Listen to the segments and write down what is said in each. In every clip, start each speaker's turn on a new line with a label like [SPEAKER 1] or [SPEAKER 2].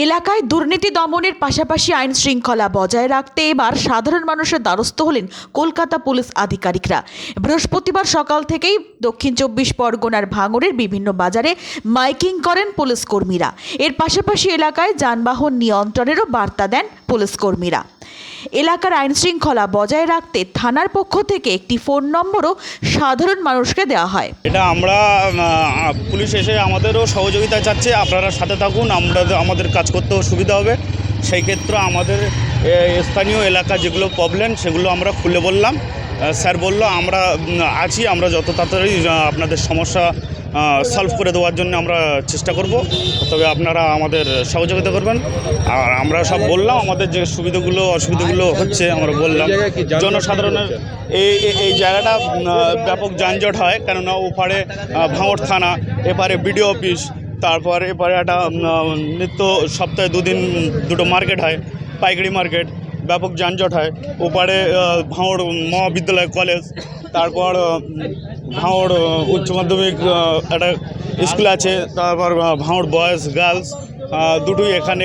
[SPEAKER 1] এলাকায় দুর্নীতি দমনের পাশাপাশি আইন শৃঙ্খলা বজায় রাখতে এবার সাধারণ মানুষের দ্বারস্থ হলেন কলকাতা পুলিশ আধিকারিকরা। বৃহস্পতিবার সকাল থেকেই দক্ষিণ 24 পরগনার ভাঙড়ের বিভিন্ন বাজারে মাইকিং করেন পুলিশ কর্মীরা। এর পাশাপাশি এলাকায় যানবাহন নিয়ন্ত্রণেরও বার্তা দেন পুলিশ কর্মীরা। এলাকার আইন শৃঙ্খলা বজায় রাখতে থানার পক্ষ থেকে একটি ফোন নম্বরও সাধারণ মানুষকে দেওয়া হয়।
[SPEAKER 2] এটা আমরা পুলিশ এসে আমাদেরও সহযোগিতা চাচ্ছে, আপনারা সাথে থাকুন, আমাদের কাজ করতেও সুবিধা হবে। সেই ক্ষেত্রে আমাদের স্থানীয় এলাকা যেগুলো প্রবলেম সেগুলো আমরা খুলে বললাম। স্যার বলল আমরা আছি, আমরা যত তাড়াতাড়ি আপনাদের সমস্যা সলভ করে দেওয়ার জন্য আমরা চেষ্টা করব, তবে আপনারা আমাদের সহযোগিতা করবেন। আর আমরা সব বললাম আমাদের যে সুবিধাগুলো অসুবিধাগুলো হচ্ছে আমরা বললাম। জনসাধারণের এই জায়গাটা ব্যাপক যানজট হয়, কেননা ওপারে ভাঙড় থানা, এপারে বিডিও অফিস, তারপর এপারে একটা নিত্য সপ্তাহে দুটো মার্কেট হয়, পাইকারি মার্কেট, ব্যাপক যানজট হয়। ওপারে ভাঙড় মহাবিদ্যালয় কলেজ, তারপর ভাঙড় উচ্চ মাধ্যমিক একটা স্কুল আছে, তারপর ভাঙড় বয়েজ গার্লস দুটোই এখানে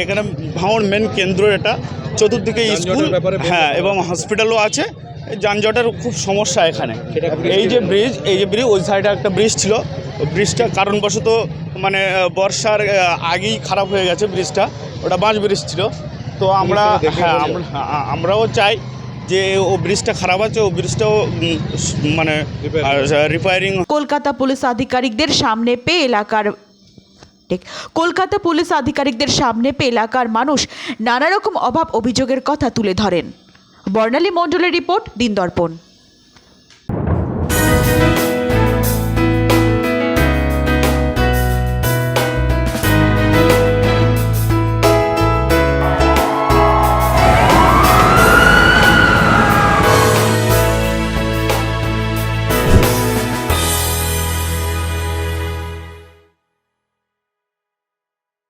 [SPEAKER 2] ভাঙড় মেন কেন্দ্র, এটা চতুর্দিকে স্কুল, হ্যাঁ, এবং হসপিটালও আছে। যানজটের খুব সমস্যা এখানে। এই যে ব্রিজ ওই সাইডে একটা ব্রিজ ছিল, ব্রিজটা কারণবশত মানে বর্ষার আগেই খারাপ হয়ে গেছে ব্রিজটা, ওটা বাঁশ ব্রিজ ছিল। তো আমরাও চাই যে ও ব্রিজটা খারাপ আছে, ও ব্রিজটাও মানে রিপেয়ারিং।
[SPEAKER 1] কলকাতা পুলিশ আধিকারিকদের সামনে পেয়ে এলাকার মানুষ নানা রকম অভাব অভিযোগের কথা তুলে ধরেন। বর্ণালী মণ্ডলের রিপোর্ট, দিনদর্পণ।